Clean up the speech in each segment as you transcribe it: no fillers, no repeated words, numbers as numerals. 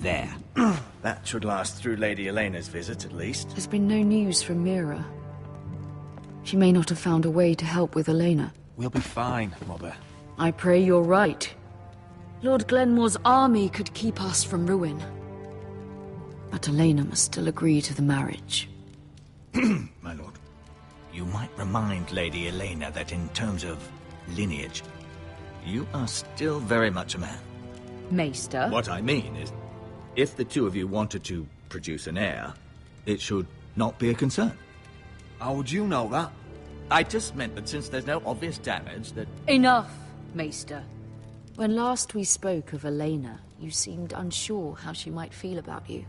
there. That should last through Lady Elena's visit, at least. There's been no news from Mira. She may not have found a way to help with Elena. We'll be fine, Mother. I pray you're right. Lord Glenmore's army could keep us from ruin. But Elena must still agree to the marriage. My lord. You might remind Lady Elena that in terms of lineage, you are still very much a man. Maester? What I mean is, if the two of you wanted to produce an heir, it should not be a concern. How would you know that? I just meant that since there's no obvious damage, that... Enough, Maester. When last we spoke of Elena, you seemed unsure how she might feel about you.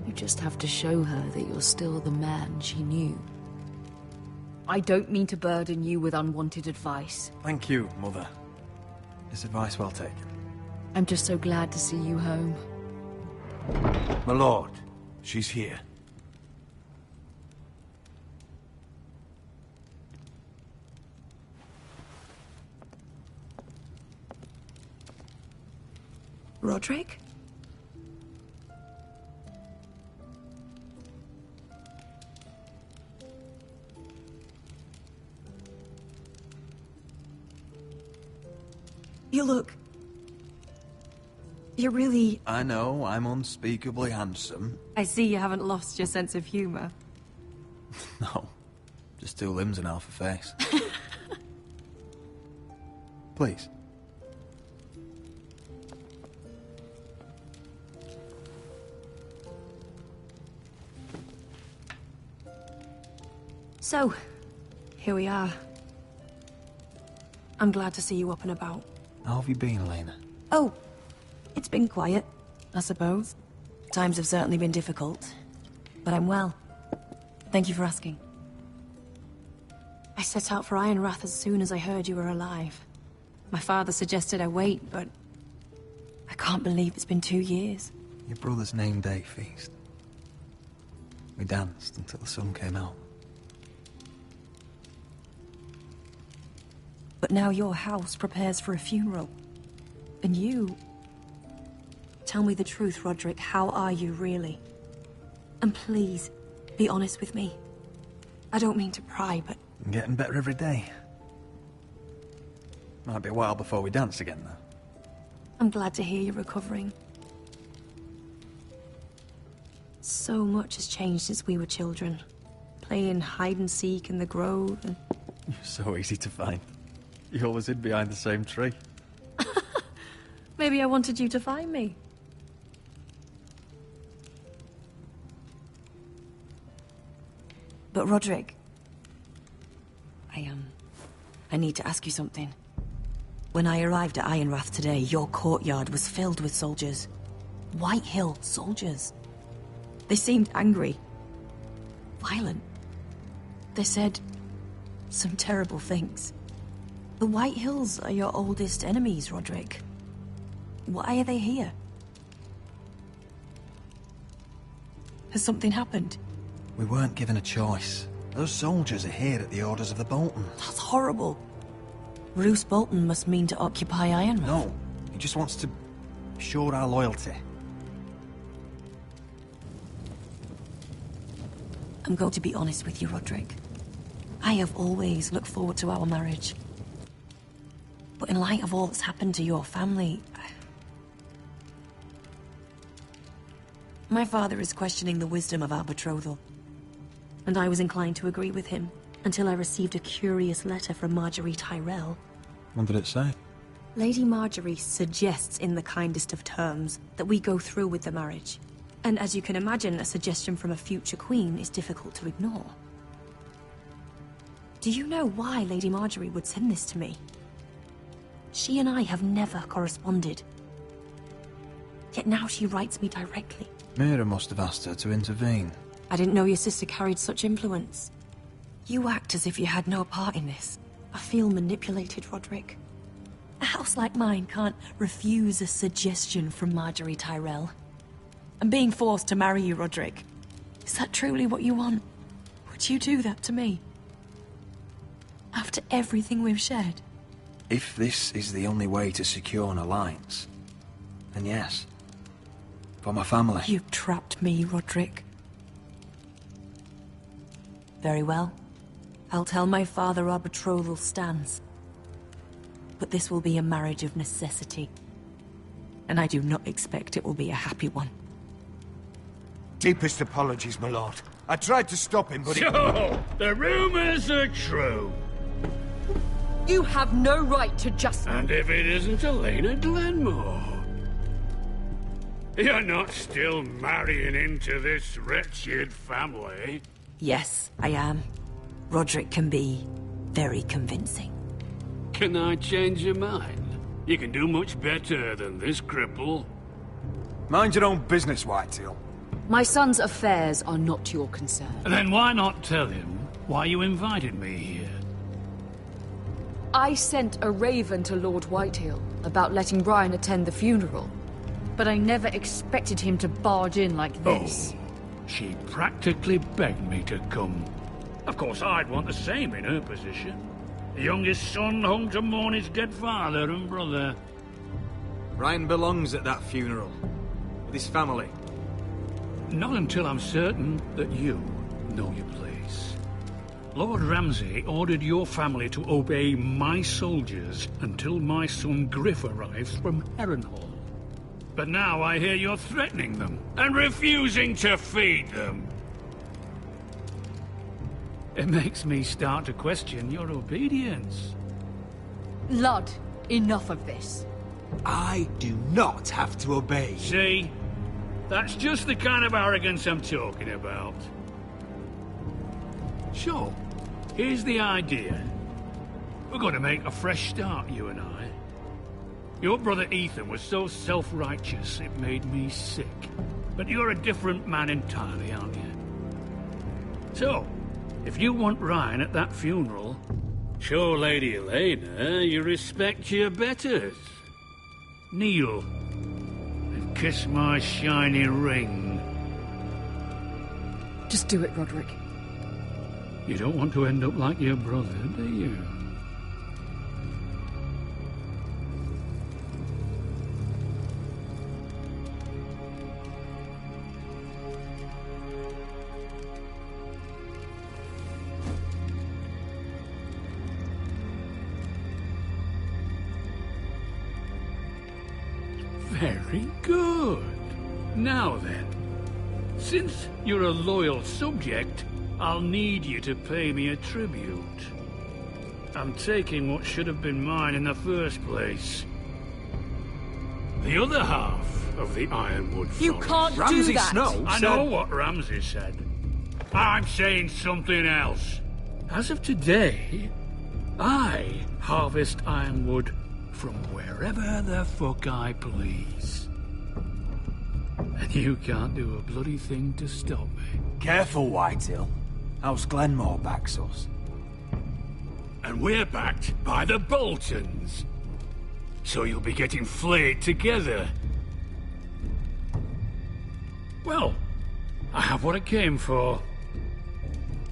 You just have to show her that you're still the man she knew. I don't mean to burden you with unwanted advice. Thank you, Mother. This advice well taken. I'm just so glad to see you home. My lord, she's here. Roderick? You look... You're really... I know, I'm unspeakably handsome. I see you haven't lost your sense of humor. No, just two limbs and half a face. Please. So, here we are. I'm glad to see you up and about. How have you been, Elena? Oh, it's been quiet, I suppose. Times have certainly been difficult, but I'm well. Thank you for asking. I set out for Ironrath as soon as I heard you were alive. My father suggested I wait, but I can't believe it's been 2 years. Your brother's name day feast. We danced until the sun came out. But now your house prepares for a funeral. And you... Tell me the truth, Roderick. How are you, really? And please, be honest with me. I don't mean to pry, but... I'm getting better every day. Might be a while before we dance again, though. I'm glad to hear you're recovering. So much has changed since we were children. Playing hide-and-seek in the grove and... You're so easy to find. You always hid behind the same tree. Maybe I wanted you to find me. But Roderick... I need to ask you something. When I arrived at Ironrath today, your courtyard was filled with soldiers. White Hill soldiers. They seemed angry. Violent. They said some terrible things. The White Hills are your oldest enemies, Roderick. Why are they here? Has something happened? We weren't given a choice. Those soldiers are here at the orders of the Boltons. That's horrible. Roose Bolton must mean to occupy Ironrath. No, he just wants to show our loyalty. I'm going to be honest with you, Roderick. I have always looked forward to our marriage. But in light of all that's happened to your family... My father is questioning the wisdom of our betrothal. And I was inclined to agree with him, until I received a curious letter from Marjorie Tyrell. What did it say? Lady Marjorie suggests in the kindest of terms that we go through with the marriage. And as you can imagine, a suggestion from a future queen is difficult to ignore. Do you know why Lady Marjorie would send this to me? She and I have never corresponded. Yet now she writes me directly. Mira must have asked her to intervene. I didn't know your sister carried such influence. You act as if you had no part in this. I feel manipulated, Roderick. A house like mine can't refuse a suggestion from Marjorie Tyrell. I'm being forced to marry you, Roderick. Is that truly what you want? Would you do that to me? After everything we've shared? If this is the only way to secure an alliance, then yes. For my family. You trapped me, Roderick. Very well. I'll tell my father our betrothal stands. But this will be a marriage of necessity. And I do not expect it will be a happy one. Deepest apologies, my lord. I tried to stop him, but So, the rumors are true. You have no right to just... And if it isn't Elena Glenmore? You're not still marrying into this wretched family? Yes, I am. Roderick can be very convincing. Can I change your mind? You can do much better than this cripple. mind your own business, Whitetail. My son's affairs are not your concern. Then why not tell him why you invited me here? I sent a raven to Lord Whitehill about letting Brian attend the funeral. But I never expected him to barge in like this. Oh, she practically begged me to come. Of course, I'd want the same in her position. The youngest son home to mourn his dead father and brother. Ryan belongs at that funeral. With his family. Not until I'm certain that you know your place. Lord Ramsay ordered your family to obey my soldiers until my son Griff arrives from Harrenhal. But now I hear you're threatening them and refusing to feed them. It makes me start to question your obedience. Lud, enough of this. I do not have to obey. See? That's just the kind of arrogance I'm talking about. So, here's the idea. We're going to make a fresh start, you and I. Your brother Ethan was so self-righteous it made me sick. But you're a different man entirely, aren't you? So, if you want Ryan at that funeral, show Lady Elena you respect your betters. Kneel and kiss my shiny ring. Just do it, Roderick. You don't want to end up like your brother, do you? Very good. Now then, since you're a loyal subject, I'll need you to pay me a tribute. I'm taking what should have been mine in the first place. The other half of the Ironwood Forest. You can't do Ramsay that! Snow I said... know what Ramsay said. I'm saying something else. As of today, I harvest ironwood from wherever the fuck I please. And you can't do a bloody thing to stop me. Careful, Whitetail. House Glenmore backs us. And we're backed by the Boltons. So you'll be getting flayed together. Well, I have what I came for.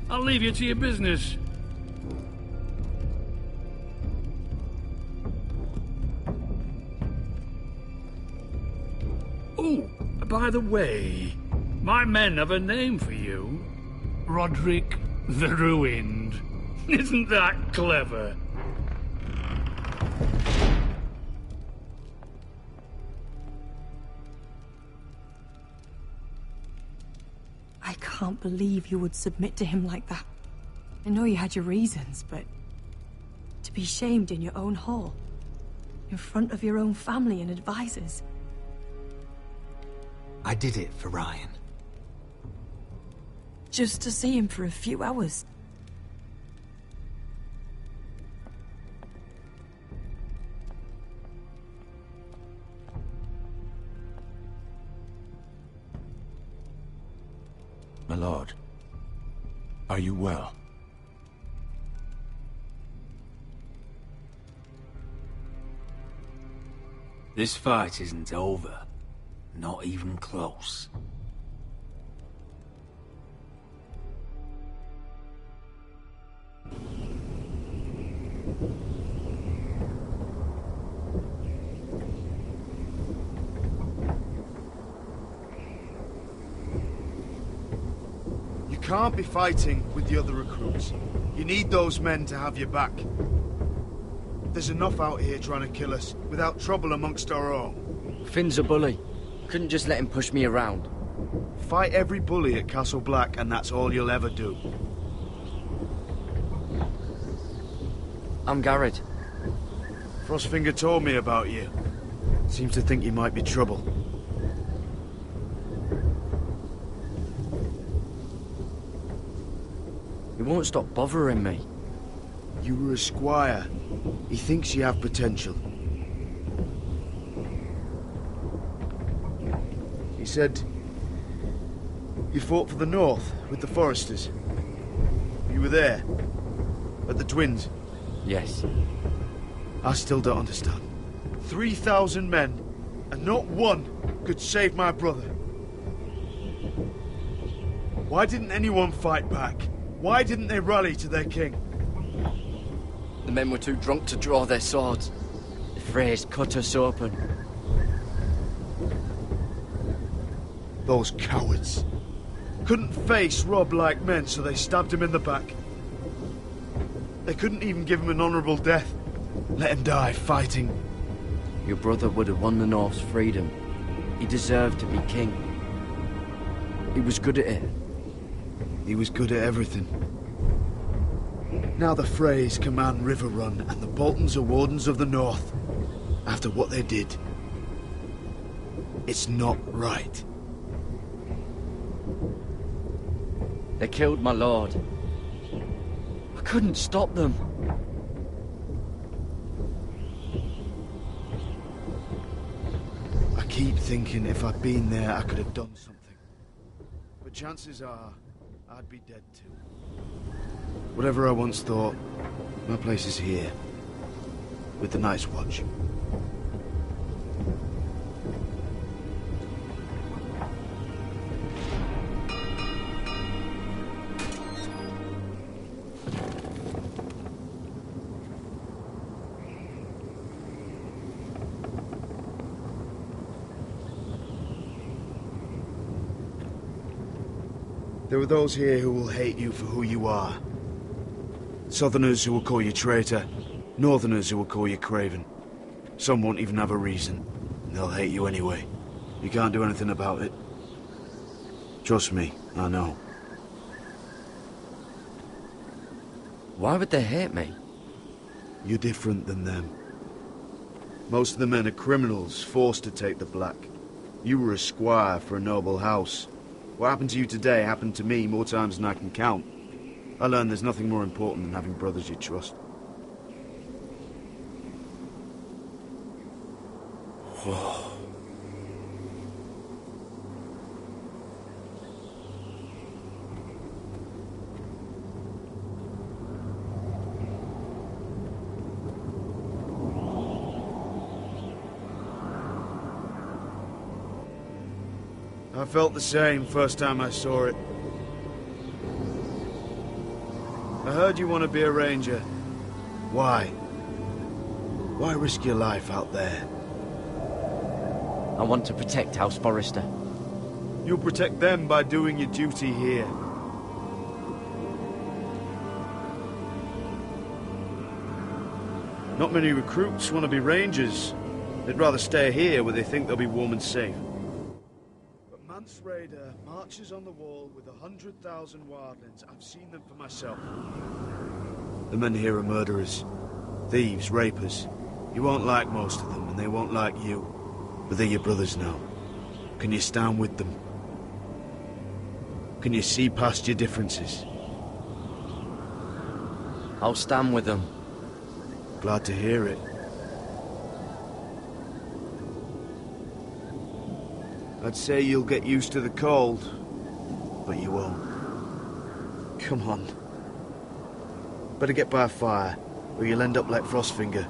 I'll leave you to your business. Oh, by the way, my men have a name for you. Roderick the Ruined. Isn't that clever? I can't believe you would submit to him like that. I know you had your reasons, but... to be shamed in your own hall, in front of your own family and advisors. I did it for Ryan. Just to see him for a few hours. My lord, are you well? This fight isn't over. Not even close. can't be fighting with the other recruits. You need those men to have your back. There's enough out here trying to kill us, without trouble amongst our own. Finn's a bully. Couldn't just let him push me around. Fight every bully at Castle Black, and that's all you'll ever do. I'm Garrett. Frostfinger told me about you. Seems to think you might be trouble. He won't stop bothering me. You were a squire. He thinks you have potential. He said you fought for the North with the Foresters. You were there, at the Twins. Yes. I still don't understand. 3,000 men, and not one could save my brother. Why didn't anyone fight back? Why didn't they rally to their king? The men were too drunk to draw their swords. The Freys cut us open. Those cowards. Couldn't face Rob like men, so they stabbed him in the back. They couldn't even give him an honourable death. Let him die fighting. Your brother would have won the North's freedom. He deserved to be king. He was good at it. He was good at everything. Now the Freys command Riverrun, and the Boltons are Wardens of the North. After what they did. It's not right. They killed my lord. I couldn't stop them. I keep thinking if I'd been there, I could have done something. But chances are, I'd be dead too. Whatever I once thought, my place is here. With the Night's Watch. There are those here who will hate you for who you are. Southerners who will call you traitor, Northerners who will call you craven. Some won't even have a reason, and they'll hate you anyway. You can't do anything about it. Trust me, I know. Why would they hate me? You're different than them. Most of the men are criminals, forced to take the black. You were a squire for a noble house. What happened to you today happened to me more times than I can count. I learned there's nothing more important than having brothers you trust. I felt the same first time I saw it. I heard you want to be a ranger. Why? Why risk your life out there? I want to protect House Forrester. You'll protect them by doing your duty here. Not many recruits want to be rangers. They'd rather stay here where they think they'll be warm and safe. But Mance Raider marches on the wall with 100,000 wildlings. I've seen them for myself. The men here are murderers. Thieves, rapers. You won't like most of them, and they won't like you. But they're your brothers now. Can you stand with them? Can you see past your differences? I'll stand with them. Glad to hear it. I'd say you'll get used to the cold, but you won't. Come on. Better get by a fire, or you'll end up like Frostfinger.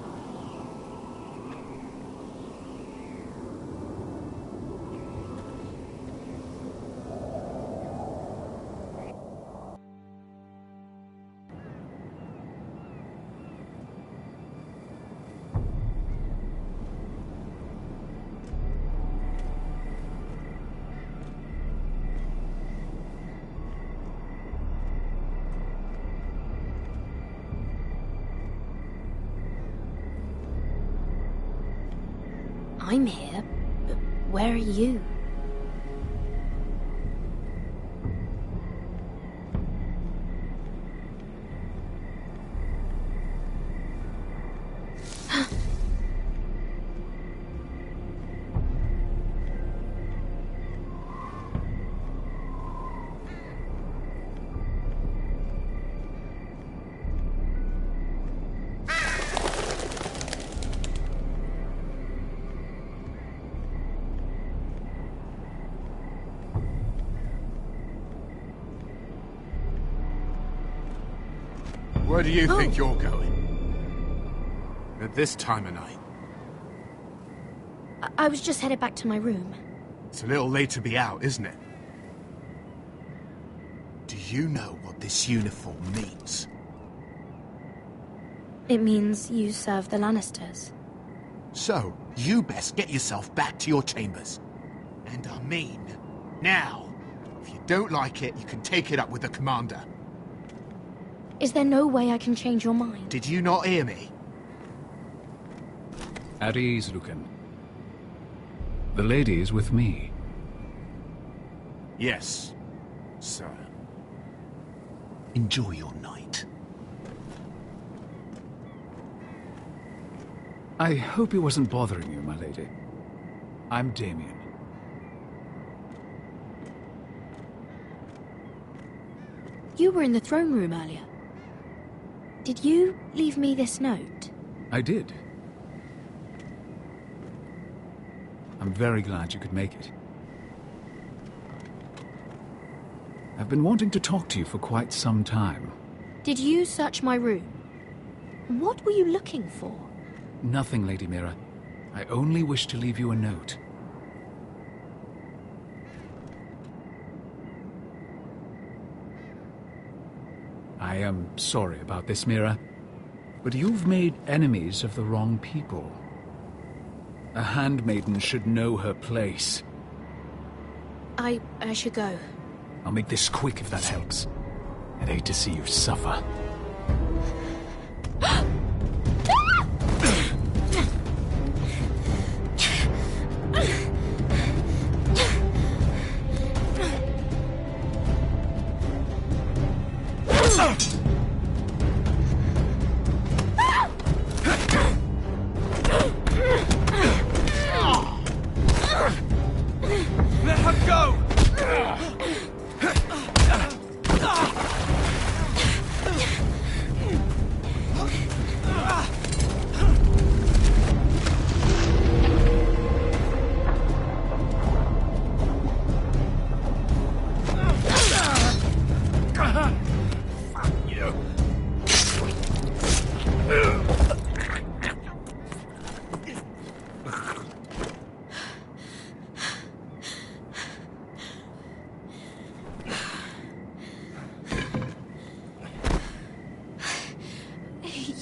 I'm here, but where are you? Where do you think you're going? At this time of night? I was just headed back to my room. It's a little late to be out, isn't it? Do you know what this uniform means? It means you serve the Lannisters. So, you best get yourself back to your chambers. And I mean, now. If you don't like it, you can take it up with the commander. Is there no way I can change your mind? Did you not hear me? At ease, Lucan. The lady is with me. Yes, sir. Enjoy your night. I hope he wasn't bothering you, my lady. I'm Damien. You were in the throne room earlier. Did you leave me this note? I did. I'm very glad you could make it. I've been wanting to talk to you for quite some time. Did you search my room? What were you looking for? Nothing, Lady Mira. I only wish to leave you a note. I am sorry about this, Mira, but you've made enemies of the wrong people. A handmaiden should know her place. I should go. I'll make this quick if that helps. I'd hate to see you suffer. Let her go!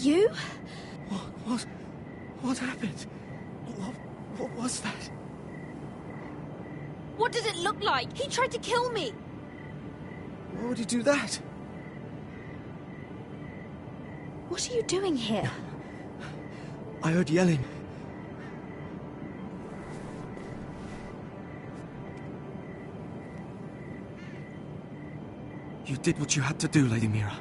You? What happened? What was that? What did it look like? He tried to kill me! Why would he do that? What are you doing here? I heard yelling. You did what you had to do, Lady Mira.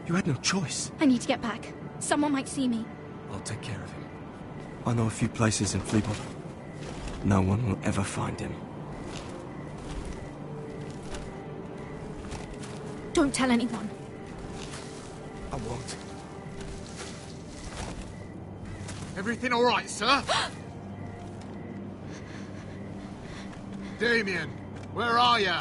You had no choice. I need to get back. Someone might see me. I'll take care of him. I know a few places in Fleabot. No one will ever find him. Don't tell anyone. I won't. Everything all right, sir? Damien, where are you?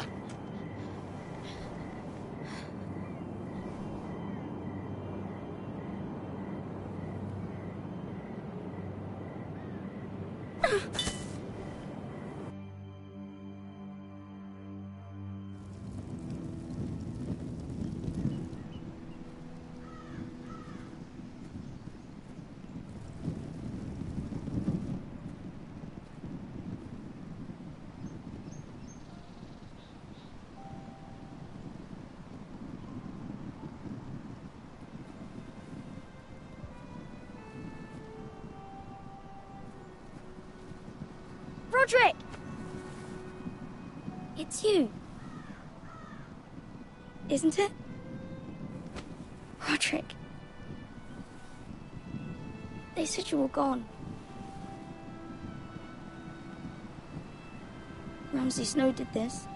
Roderick! It's you. Isn't it? Roderick. They said you were gone. Ramsay Snow did this.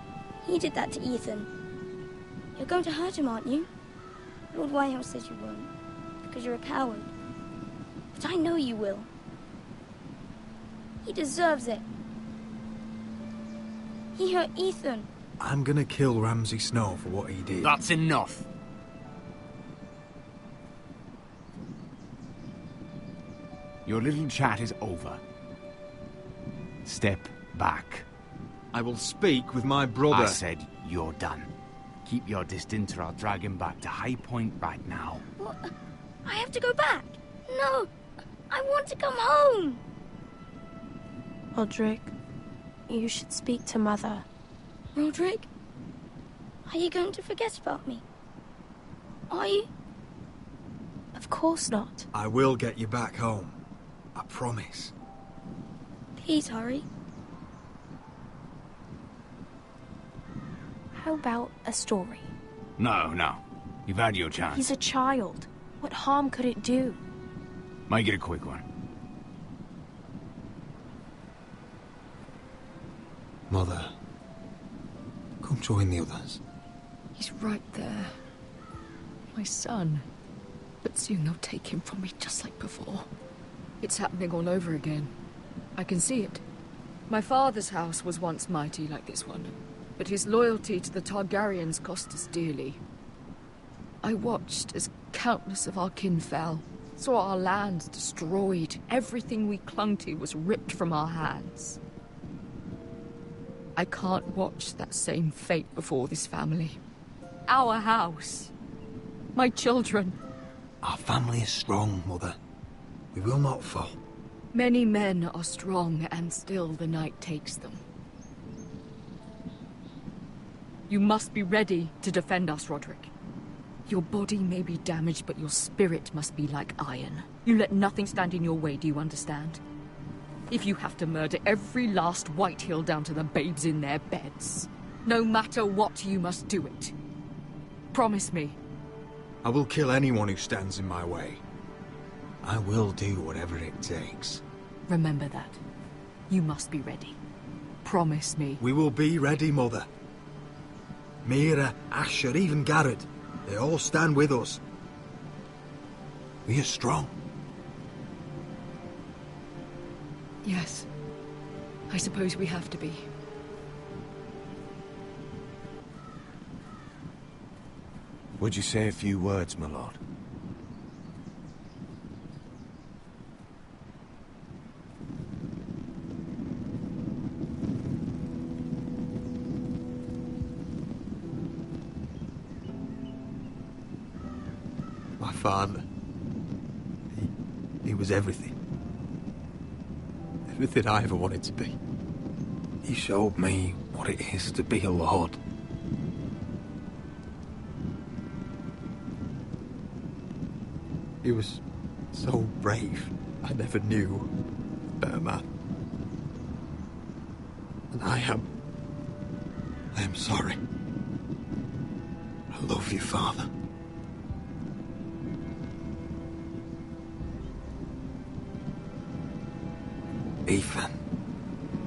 He did that to Ethan. You're going to hurt him, aren't you? Lord Whitehouse says you won't, because you're a coward. But I know you will. He deserves it. He hurt Ethan. I'm gonna kill Ramsay Snow for what he did. That's enough. Your little chat is over. Step back. I will speak with my brother. I said you're done. Keep your distance or I'll drag him back to High Point right now. What? I have to go back. No, I want to come home. Roderick, you should speak to Mother. Roderick? Are you going to forget about me? Are you? Of course not. I will get you back home. I promise. Please hurry. How about a story? No. You've had your chance. He's a child. What harm could it do? Make it a quick one. Mother, come join the others. He's right there. My son. But soon they'll take him from me just like before. It's happening all over again. I can see it. My father's house was once mighty like this one, but his loyalty to the Targaryens cost us dearly. I watched as countless of our kin fell, saw our lands destroyed, everything we clung to was ripped from our hands. I can't watch that same fate before this family. Our house. My children. Our family is strong, Mother. We will not fall. Many men are strong, and still the night takes them. You must be ready to defend us, Roderick. Your body may be damaged, but your spirit must be like iron. You let nothing stand in your way, do you understand? If you have to murder every last Whitehill down to the babes in their beds, no matter what, you must do it. Promise me. I will kill anyone who stands in my way. I will do whatever it takes. Remember that. You must be ready. Promise me. We will be ready, Mother. Mira, Asher, even Garrett. They all stand with us. We are strong. Yes. I suppose we have to be. Would you say a few words, my lord? My father. He was everything. Everything I ever wanted to be. He showed me what it is to be a lord. He was so brave. I never knew a better man. And I am sorry. I love you, Father. Ethan,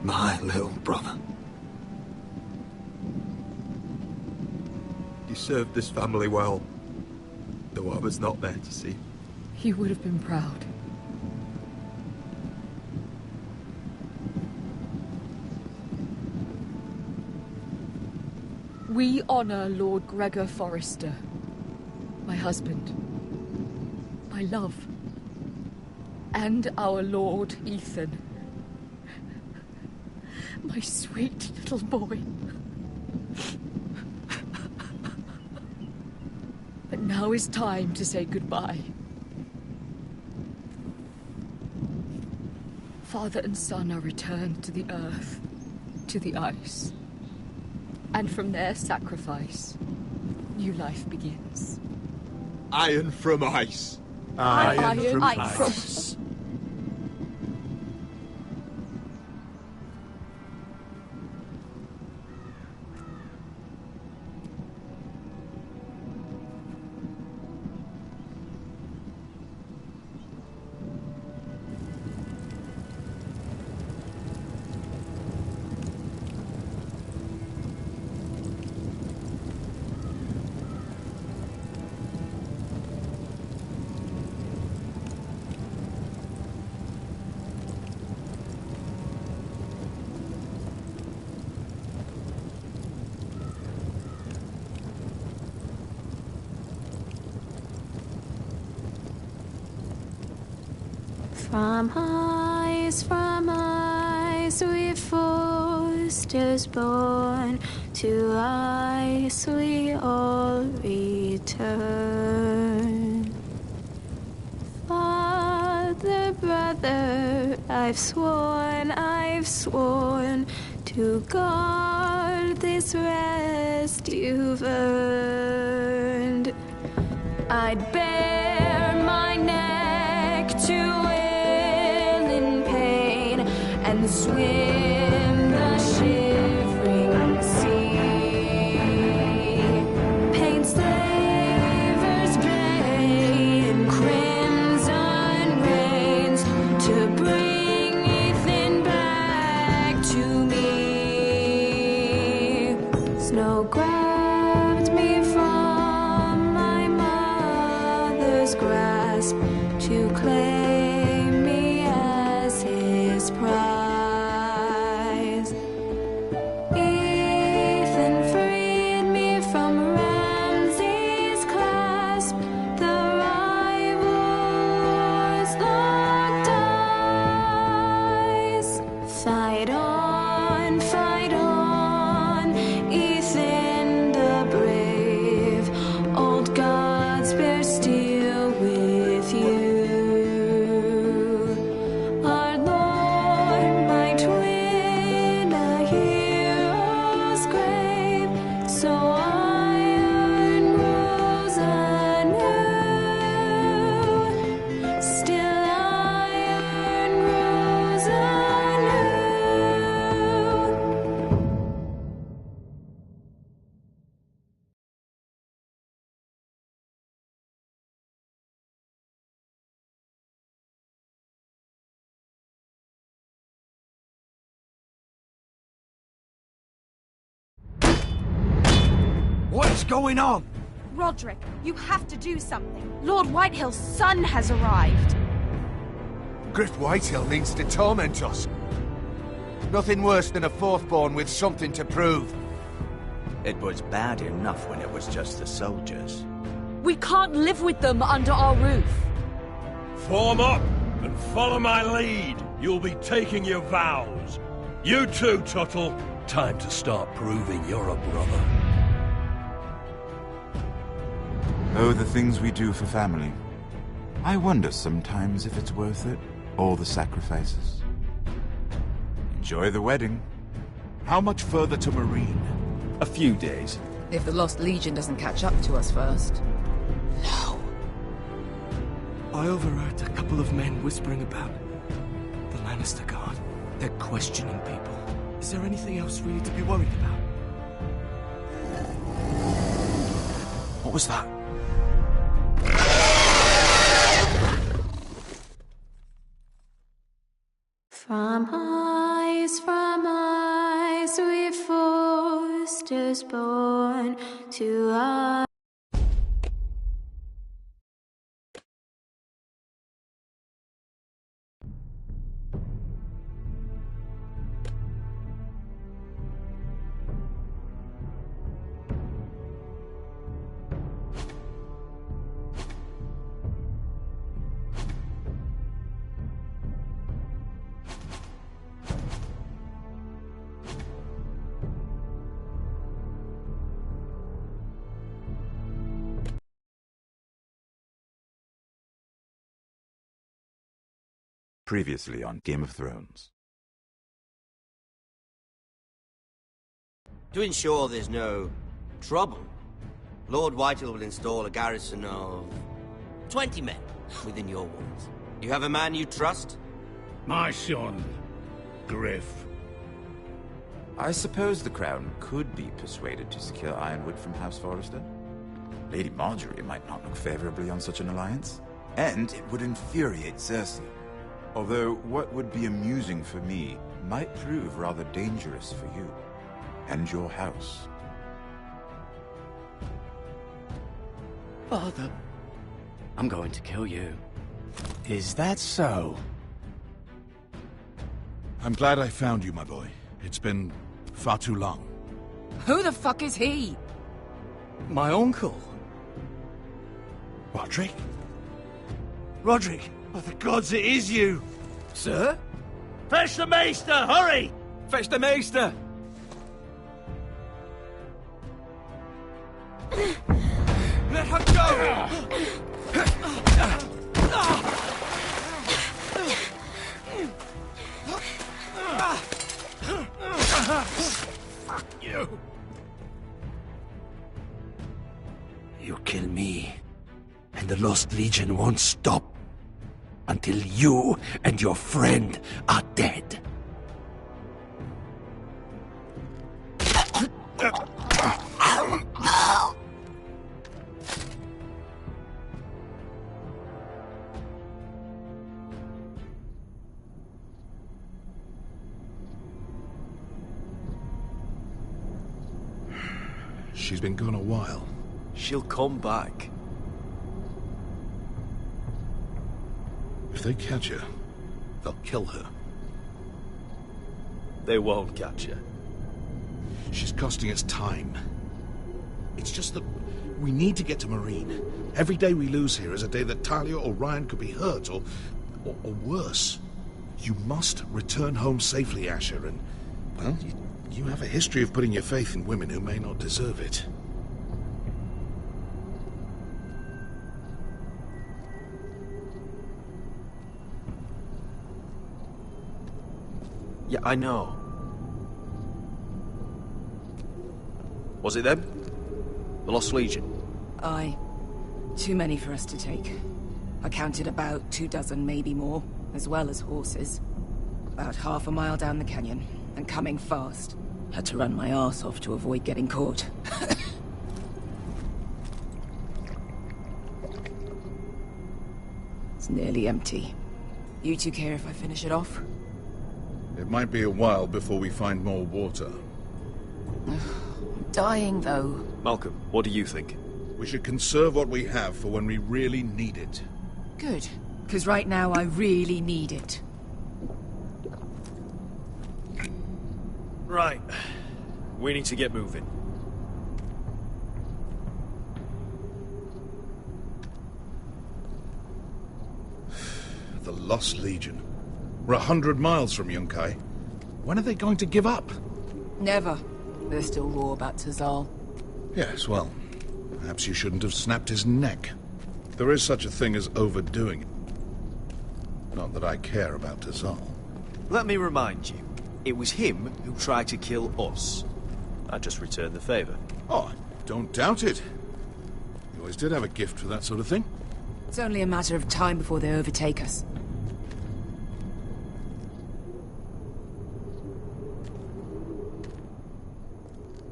my little brother. You served this family well, though I was not there to see. You would have been proud. We honor Lord Gregor Forrester, my husband, my love, and our Lord Ethan, my sweet little boy. But now is time to say goodbye. Father and son are returned to the earth, to the ice. And from their sacrifice, new life begins. Iron from ice. Iron from ice. From ice we foresters born, to ice we all return. Father, brother, I've sworn to guard this rest you've earned. I'd bare my neck to wail in pain and swim the shivering sea. Paint slavers gray in crimson rains to bring Ethan back to me. Snow grabbed me from my mother's grasp to claim me as his prize. Ethan freed me from Ramsay's clasp. The rivals locked eyes. Fight on, Ethan the brave. Old gods bear steel with you. Our Lord, my twin, a hero's grave. So iron rose anew. Still iron rose anew. What's going on? Roderick, you have to do something. Lord Whitehill's son has arrived. Griff Whitehill needs to torment us. Nothing worse than a fourthborn with something to prove. It was bad enough when it was just the soldiers. We can't live with them under our roof. Form up and follow my lead. You'll be taking your vows. You too, Tuttle. Time to start proving you're a brother. Oh, the things we do for family. I wonder sometimes if it's worth it, all the sacrifices. Enjoy the wedding. How much further to Marine? A few days. If the Lost Legion doesn't catch up to us first. I overheard a couple of men whispering about the Lannister Guard. They're questioning people. Is there anything else really to be worried about? What was that? From ice we foresters born, to ice. Previously on Game of Thrones. To ensure there's no trouble, Lord Whitehill will install a garrison of 20 men within your walls. You have a man you trust? My son, Griff. I suppose the Crown could be persuaded to secure Ironwood from House Forrester. Lady Marjorie might not look favorably on such an alliance, and it would infuriate Cersei. Although what would be amusing for me might prove rather dangerous for you and your house. Father, I'm going to kill you. Is that so? I'm glad I found you, my boy. It's been far too long. Who the fuck is he? My uncle. Roderick? Roderick, By the gods, it is you! Sir? Fetch the Maester, hurry! Fetch the Maester! Let her go! Fuck you! You kill me, and the Lost Legion won't stop until you and your friend are dead. She's been gone a while. She'll come back. If they catch her, they'll kill her. They won't catch her. She's costing us time. It's just that we need to get to Marine. Every day we lose here is a day that Talia or Ryan could be hurt, or worse. You must return home safely, Asher, and, well, you have a history of putting your faith in women who may not deserve it. Yeah, I know. Was it them? The Lost Legion? Aye. Too many for us to take. I counted about 24, maybe more, as well as horses. About half a mile down the canyon, and coming fast. Had to run my arse off to avoid getting caught. It's nearly empty. You two care if I finish it off? It might be a while before we find more water. Dying, though. Malcolm, what do you think? We should conserve what we have for when we really need it. Good. Because right now I really need it. Right. We need to get moving. The Lost Legion. We're 100 miles from Yunkai. When are they going to give up? Never. They're still raw about Tazal. Yes, well, perhaps you shouldn't have snapped his neck. There is such a thing as overdoing it. Not that I care about Tazal. Let me remind you, it was him who tried to kill us. I just returned the favor. Oh, don't doubt it. You always did have a gift for that sort of thing. It's only a matter of time before they overtake us.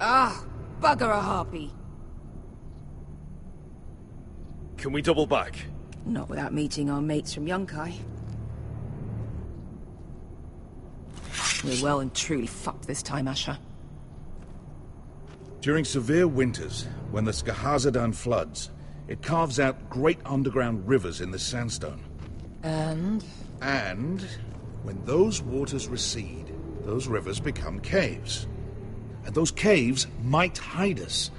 Ah, bugger a harpy. Can we double back? Not without meeting our mates from Yunkai. We're well and truly fucked this time, Asher. During severe winters, when the Skahazadan floods, it carves out great underground rivers in the sandstone. And? And when those waters recede, those rivers become caves. And those caves might hide us,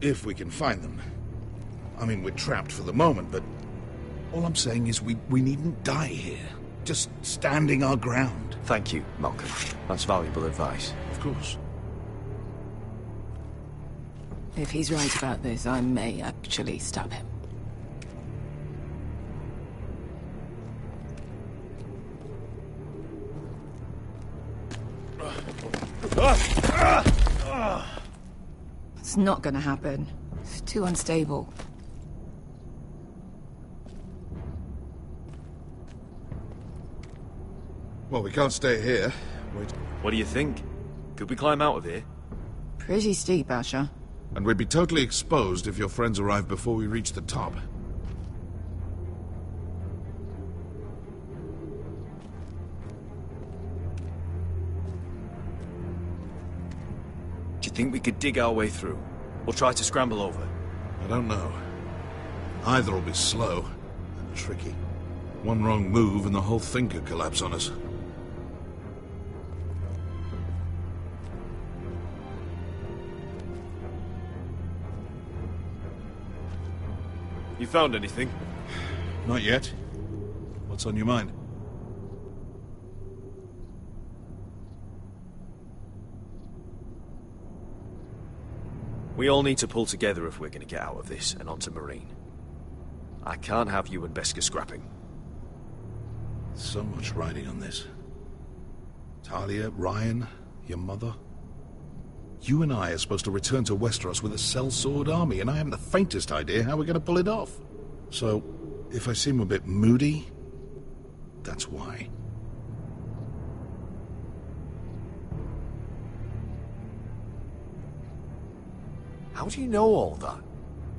if we can find them. I mean, we're trapped for the moment, but all I'm saying is we needn't die here. Just standing our ground. Thank you, Malcolm. That's valuable advice. Of course. If he's right about this, I may actually stab him. It's not gonna happen. It's too unstable. Well, we can't stay here. What do you think? Could we climb out of here? Pretty steep, Asher. And we'd be totally exposed if your friends arrive before we reach the top. Do you think we could dig our way through? Or try to scramble over? I don't know. Either will be slow and tricky. One wrong move and the whole thing could collapse on us. You found anything? Not yet. What's on your mind? We all need to pull together if we're going to get out of this and onto Marine. I can't have you and Beskha scrapping. So much riding on this. Talia, Ryan, your mother. You and I are supposed to return to Westeros with a sellsword army, and I haven't the faintest idea how we're going to pull it off. So, if I seem a bit moody, that's why. How do you know all that?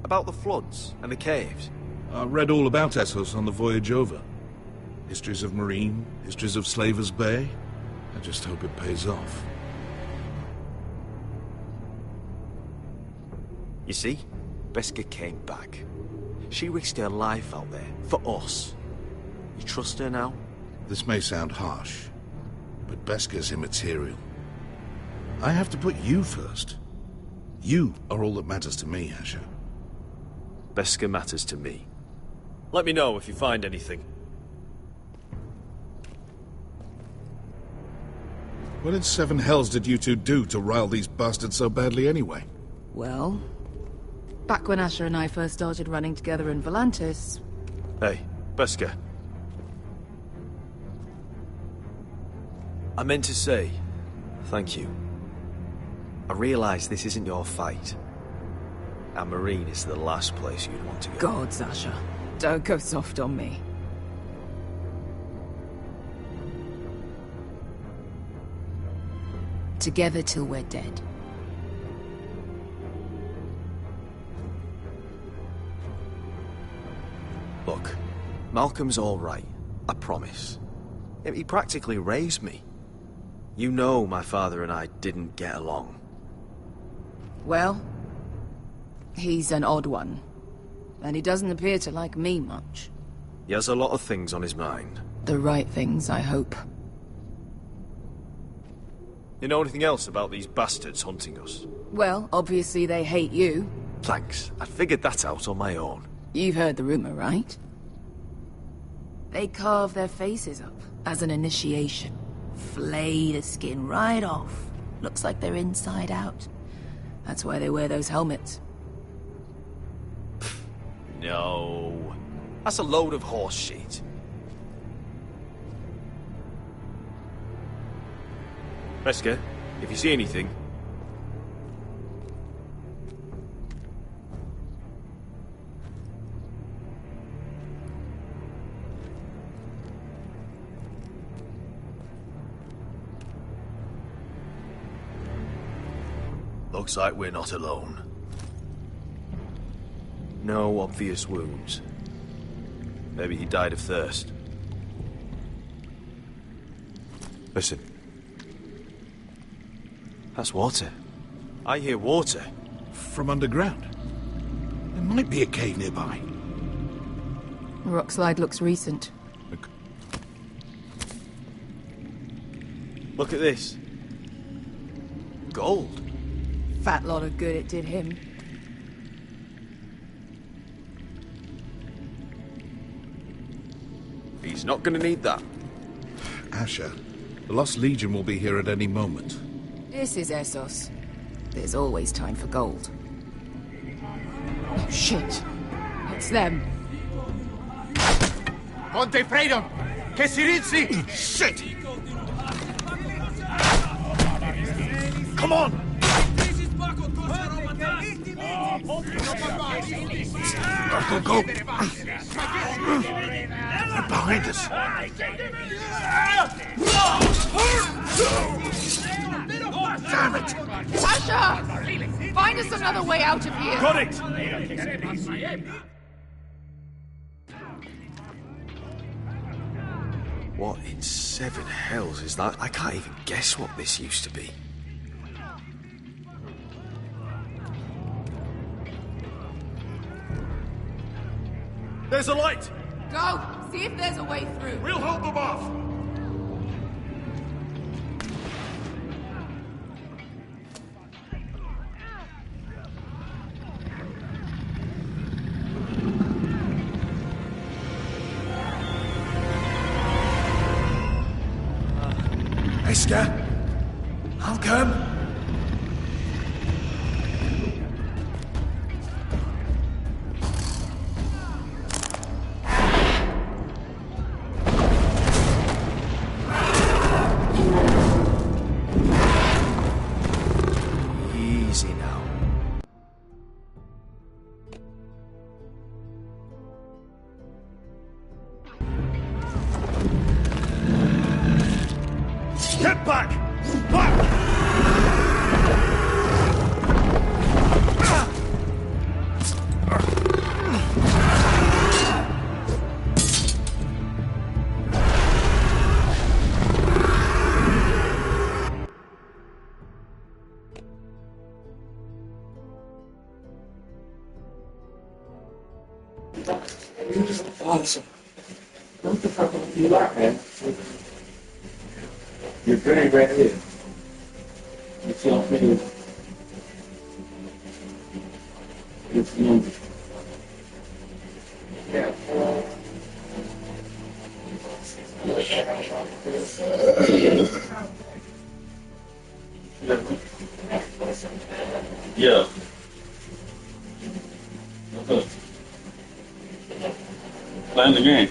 About the floods and the caves? I read all about Essos on the voyage over. Histories of Marine, histories of Slavers Bay. I just hope it pays off. You see, Beskha came back. She risked her life out there, for us. You trust her now? This may sound harsh, but Beskha's immaterial. I have to put you first. You are all that matters to me, Asher. Beskha matters to me. Let me know if you find anything. What in seven hells did you two do to rile these bastards so badly anyway? Well, back when Asher and I first started running together in Volantis... Hey, Beskha. I meant to say, thank you. I realize this isn't your fight. And Marine is the last place you'd want to go. Gods, Asher. Don't go soft on me. Together till we're dead. Look, Malcolm's all right. I promise. He practically raised me. You know my father and I didn't get along. Well, he's an odd one. And he doesn't appear to like me much. He has a lot of things on his mind. The right things, I hope. You know anything else about these bastards hunting us? Well, obviously they hate you. Thanks. I figured that out on my own. You've heard the rumor, right? They carve their faces up as an initiation. Flay the skin right off. Looks like they're inside out. That's why they wear those helmets. No. That's a load of horse shit. Beskha, if you see anything... Looks like we're not alone. No obvious wounds. Maybe he died of thirst. Listen. That's water. I hear water. From underground? There might be a cave nearby. Rockslide looks recent. Look at this. Gold. Fat lot of good it did him. He's not gonna need that. Asher, the Lost Legion will be here at any moment. This is Essos. There's always time for gold. Oh, shit. It's them. Monte Freedom! Che si rizzi! Shit! Come on! Go, go! They're behind us! Damn it! Sasha! Find us another way out of here! Got it! What in seven hells is that? I can't even guess what this used to be. There's a light! Go! See if there's a way through. We'll hold them off! Wesker. I'll come. Easy now. Get back! Back! Awesome. What the fuck are you like, man? You're very right here. You feel me? You feel me? Yeah. Yeah. Playing the game.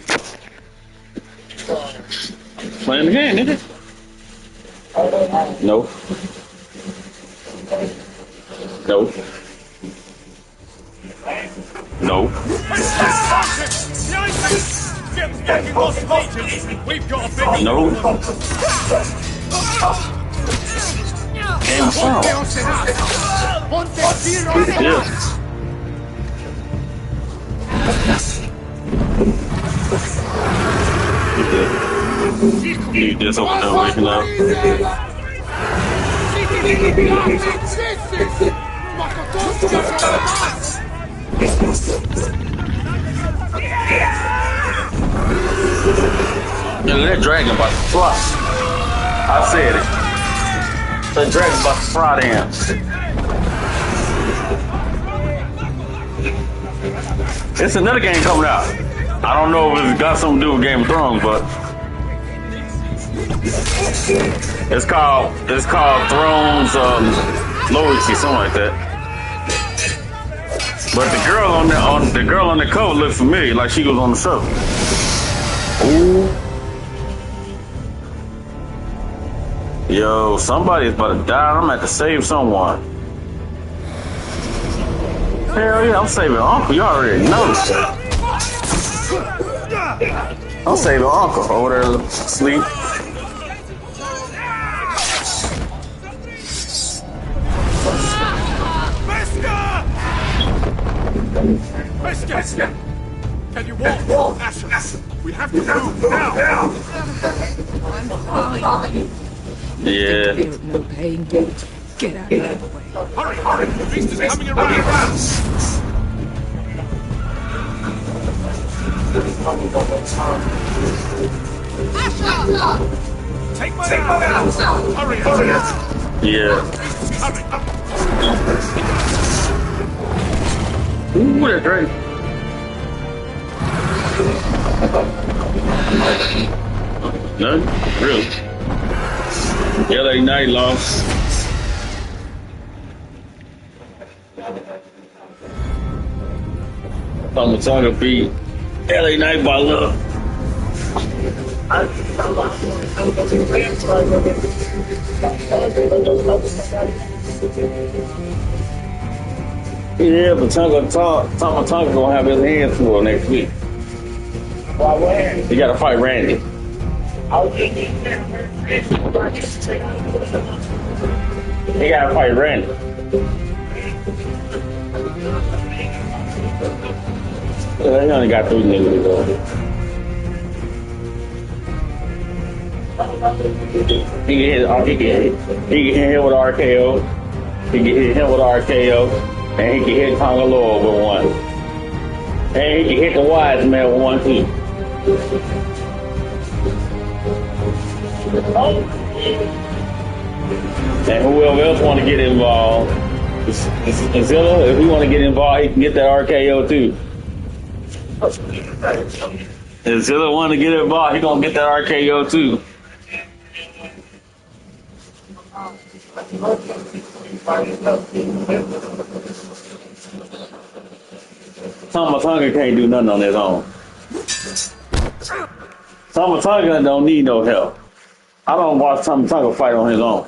Playing the game, nigga. No. No. No. Get lost legions. We've got a big No. Game foul. Yeah. You just open up waking up. Look at that dragon about to fly. I said it. That dragon about to fry them. It's another game coming out. I don't know if it's got something to do with Game of Thrones, but it's called Thrones Loyalty, something like that. But the girl on the cover looked familiar, like she was on the show. Ooh. Yo, somebody's about to die. I'm gonna have to save someone. Hell yeah, I'm saving Uncle. You already know. I'm saving Uncle over there asleep. Wesker! Can you walk? Asher, we have to move now! I'm fine. Yeah. Feel no pain. Get out of the way. Hurry! The beast is coming around! Take my arm! Hurry! Yeah. Ooh, that drink. None? Really? LA Knight lost. Tomatonga beat LA Knight by love. Yeah, but Tomatonga gonna have his hands full next week. He gotta fight Randy. He gotta fight Randy. Yeah, he only got 3 niggas to go. He can hit with RKO. He can hit him with RKO. And he can hit Tonga Lord with one. And he can hit the Wise Man with one too. And whoever else want to get involved, Zilla, if we want to get involved, he can get that RKO too. If Zilla want to get involved, he gonna get that RKO too. Tomatonga can't do nothing on his own. Tomatonga don't need no help. I don't watch Tomatonga fight on his own.